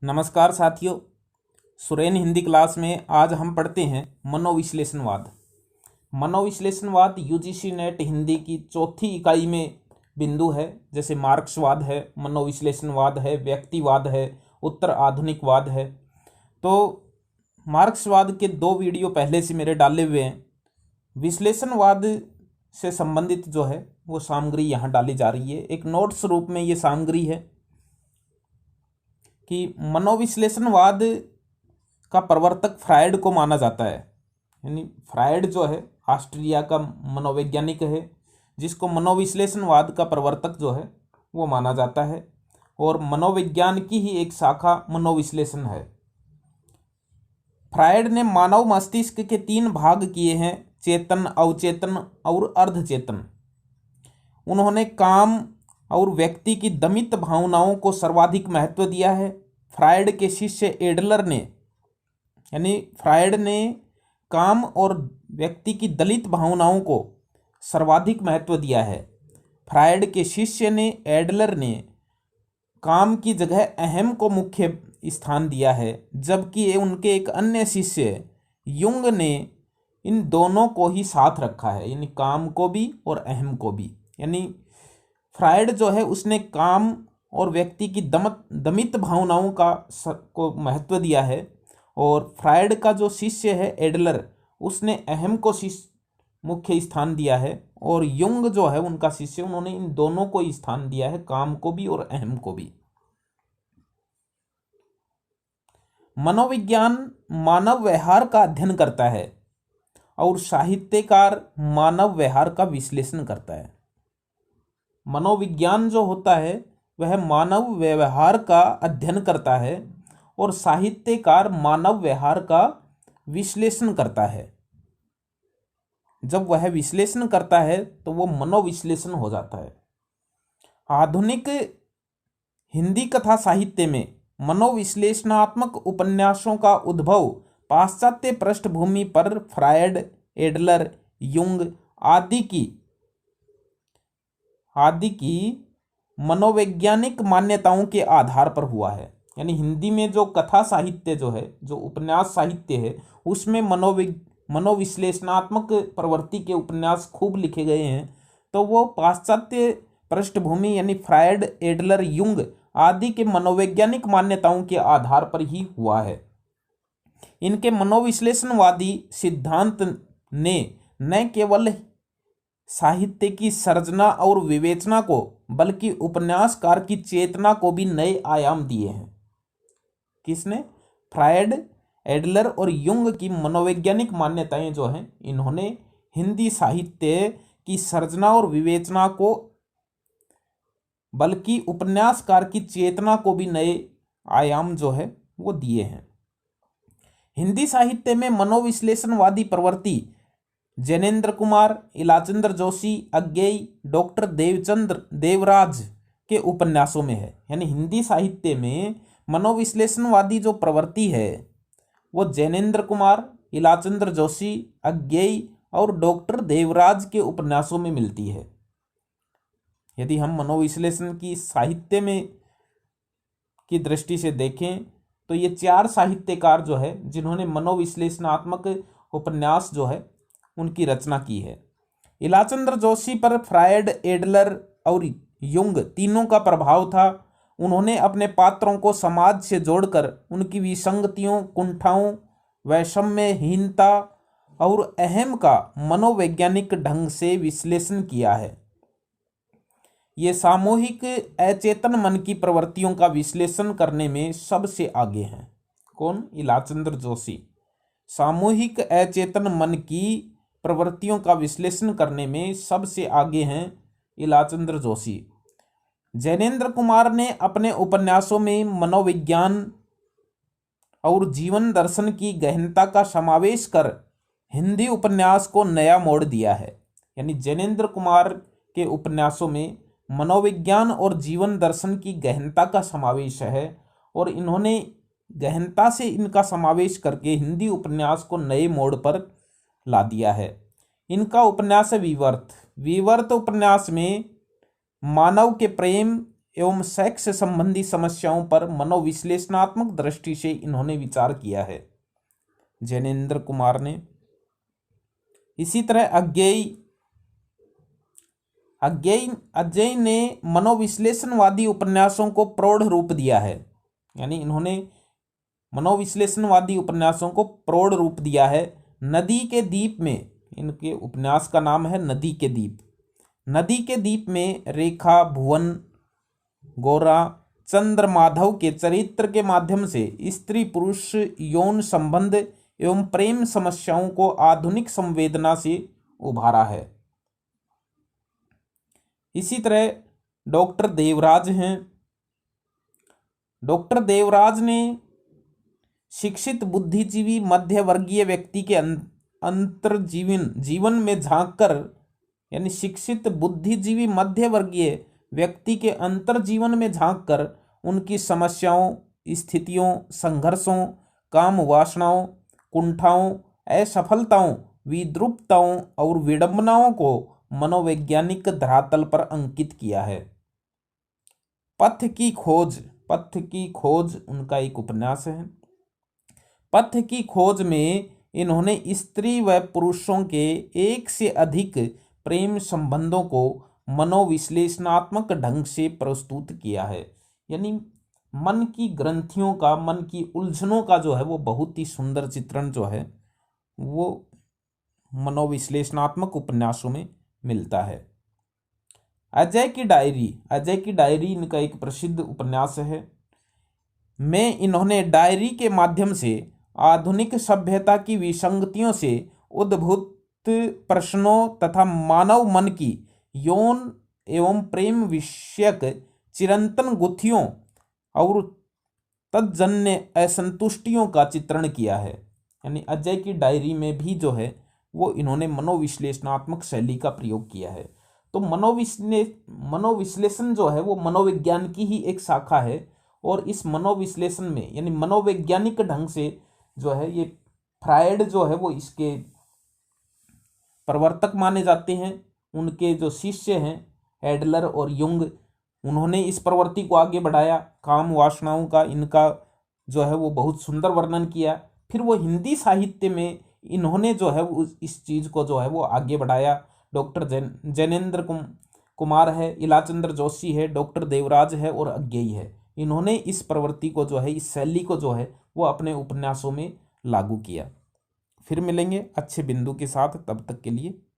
नमस्कार साथियों। सुरेन हिंदी क्लास में आज हम पढ़ते हैं मनोविश्लेषणवाद। मनोविश्लेषणवाद यूजीसी नेट हिंदी की चौथी इकाई में बिंदु है। जैसे मार्क्सवाद है, मनोविश्लेषणवाद है, व्यक्तिवाद है, उत्तर आधुनिकवाद है। तो मार्क्सवाद के 2 वीडियो पहले से मेरे डाले हुए हैं। विश्लेषणवाद से संबंधित जो है वो सामग्री यहाँ डाली जा रही है। एक नोट्स रूप में ये सामग्री है कि मनोविश्लेषणवाद का प्रवर्तक फ्रायड को माना जाता है। यानी फ्रायड जो है ऑस्ट्रिया का मनोवैज्ञानिक है, जिसको मनोविश्लेषणवाद का प्रवर्तक जो है वो माना जाता है। और मनोविज्ञान की ही एक शाखा मनोविश्लेषण है। फ्रायड ने मानव मस्तिष्क के 3 भाग किए हैं, चेतन, अवचेतन और अर्धचेतन। उन्होंने काम और व्यक्ति की दमित भावनाओं को सर्वाधिक महत्व दिया है। फ्रायड के शिष्य एडलर ने, यानी फ्रायड ने काम और व्यक्ति की दलित भावनाओं को सर्वाधिक महत्व दिया है। फ्रायड के शिष्य ने, एडलर ने, काम की जगह अहम को मुख्य स्थान दिया है, जबकि उनके एक अन्य शिष्य युंग ने इन दोनों को ही साथ रखा है, यानी काम को भी और अहम को भी। यानी फ्रायड जो है उसने काम और व्यक्ति की दमित भावनाओं को महत्व दिया है, और फ्रायड का जो शिष्य है एडलर, उसने अहम को मुख्य स्थान दिया है। और युंग जो है उनका शिष्य, उन्होंने इन दोनों को स्थान दिया है, काम को भी और अहम को भी। मनोविज्ञान मानव व्यवहार का अध्ययन करता है और साहित्यकार मानव व्यवहार का विश्लेषण करता है। मनोविज्ञान जो होता है वह मानव व्यवहार का अध्ययन करता है और साहित्यकार मानव व्यवहार का विश्लेषण करता है। जब वह विश्लेषण करता है तो वो मनोविश्लेषण हो जाता है। आधुनिक हिंदी कथा साहित्य में मनोविश्लेषणात्मक उपन्यासों का उद्भव पाश्चात्य पृष्ठभूमि पर फ्रायड, एडलर, युंग आदि की मनोवैज्ञानिक मान्यताओं के आधार पर हुआ है। यानी हिंदी में जो कथा साहित्य जो है, जो उपन्यास साहित्य है, उसमें मनोविश्लेषणात्मक प्रवृत्ति के उपन्यास खूब लिखे गए हैं। तो वो पाश्चात्य पृष्ठभूमि यानी फ्रायड, एडलर, युंग आदि के मनोवैज्ञानिक मान्यताओं के आधार पर ही हुआ है। इनके मनोविश्लेषणवादी सिद्धांत ने न केवल साहित्य की सर्जना और विवेचना को, बल्कि उपन्यासकार की चेतना को भी नए आयाम दिए हैं। किसने? फ्रायड, एडलर और युंग की मनोवैज्ञानिक मान्यताएं जो हैं, इन्होंने हिंदी साहित्य की सर्जना और विवेचना को, बल्कि उपन्यासकार की चेतना को भी नए आयाम जो है वो दिए हैं। हिंदी साहित्य में मनोविश्लेषणवादी प्रवृत्ति जैनेन्द्र कुमार, इलाचंद्र जोशी, अज्ञेय, डॉक्टर देवचंद्र देवराज के उपन्यासों में है। यानी हिंदी साहित्य में मनोविश्लेषणवादी जो प्रवृत्ति है वो जैनेन्द्र कुमार, इलाचंद्र जोशी, अज्ञेय और डॉक्टर देवराज के उपन्यासों में मिलती है। यदि हम मनोविश्लेषण की साहित्य में की दृष्टि से देखें तो ये 4 साहित्यकार जो है जिन्होंने मनोविश्लेषणात्मक उपन्यास जो है उनकी रचना की है। इलाचंद्र जोशी पर फ्रायड, एडलर और युंग तीनों का प्रभाव था। उन्होंने अपने पात्रों को समाज से जोड़कर उनकी विसंगतियों, कुंठाओं, वैषम्यहीनता और अहम का मनोवैज्ञानिक ढंग से विश्लेषण किया है। ये सामूहिक अचेतन मन की प्रवृत्तियों का विश्लेषण करने में सबसे आगे हैं। कौन? इलाचंद्र जोशी। सामूहिक अचेतन मन की प्रवृत्तियों का विश्लेषण करने में सबसे आगे हैं इलाचंद्र जोशी। जैनेन्द्र कुमार ने अपने उपन्यासों में मनोविज्ञान और जीवन दर्शन की गहनता का समावेश कर हिंदी उपन्यास को नया मोड़ दिया है। यानी जैनेन्द्र कुमार के उपन्यासों में मनोविज्ञान और जीवन दर्शन की गहनता का समावेश है, और इन्होंने गहनता से इनका समावेश करके हिंदी उपन्यास को नए मोड़ पर ला दिया है। इनका उपन्यास है विवर्त। विवर्त उपन्यास में मानव के प्रेम एवं सेक्स संबंधी समस्याओं पर मनोविश्लेषणात्मक दृष्टि से इन्होंने विचार किया है, जैनेन्द्र कुमार ने। इसी तरह अज्ञेय ने मनोविश्लेषणवादी उपन्यासों को प्रौढ़ रूप दिया है, यानी इन्होंने मनोविश्लेषणवादी उपन्यासों को प्रौढ़ रूप दिया है। नदी के द्वीप में, इनके उपन्यास का नाम है नदी के द्वीप। नदी के द्वीप में रेखा, भुवन, गोरा, चंद्र माधव के चरित्र के माध्यम से स्त्री पुरुष यौन संबंध एवं प्रेम समस्याओं को आधुनिक संवेदना से उभारा है। इसी तरह डॉक्टर देवराज हैं। डॉक्टर देवराज ने शिक्षित बुद्धिजीवी मध्य वर्गीय व्यक्ति के जीवन में झांककर, यानी शिक्षित बुद्धिजीवी मध्य वर्गीय व्यक्ति के अंतर्जीवन में झांककर उनकी समस्याओं, स्थितियों, संघर्षों, काम वासनाओं, कुंठाओं, असफलताओं, विद्रूपताओं और विडंबनाओं को मनोवैज्ञानिक धरातल पर अंकित किया है। पथ की खोज उनका एक उपन्यास है। पथ की खोज में इन्होंने स्त्री व पुरुषों के एक से अधिक प्रेम संबंधों को मनोविश्लेषणात्मक ढंग से प्रस्तुत किया है, यानी मन की ग्रंथियों का, मन की उलझनों का जो है वो बहुत ही सुंदर चित्रण जो है वो मनोविश्लेषणात्मक उपन्यासों में मिलता है। अजय की डायरी इनका एक प्रसिद्ध उपन्यास है। में इन्होंने डायरी के माध्यम से आधुनिक सभ्यता की विसंगतियों से उद्भूत प्रश्नों तथा मानव मन की यौन एवं प्रेम विषयक चिरंतन गुत्थियों और तत्जन्य असंतुष्टियों का चित्रण किया है। यानी अजय की डायरी में भी जो है वो इन्होंने मनोविश्लेषणात्मक शैली का प्रयोग किया है। तो मनोविश्लेषण जो है वो मनोविज्ञान की ही एक शाखा है, और इस मनोविश्लेषण में यानी मनोवैज्ञानिक ढंग से जो है ये फ्रायड जो है वो इसके प्रवर्तक माने जाते हैं। उनके जो शिष्य हैं एडलर और युंग, उन्होंने इस प्रवृत्ति को आगे बढ़ाया। काम वासनाओं का इनका जो है वो बहुत सुंदर वर्णन किया। फिर वो हिंदी साहित्य में इन्होंने जो है इस चीज़ को जो है वो आगे बढ़ाया। डॉक्टर जैनेन्द्र कुमार है, इलाचंद्र जोशी है, डॉक्टर देवराज है और अज्ञेय है। इन्होंने इस प्रवृत्ति को जो है, इस शैली को जो है वो अपने उपन्यासों में लागू किया। फिर मिलेंगे अच्छे बिंदु के साथ, तब तक के लिए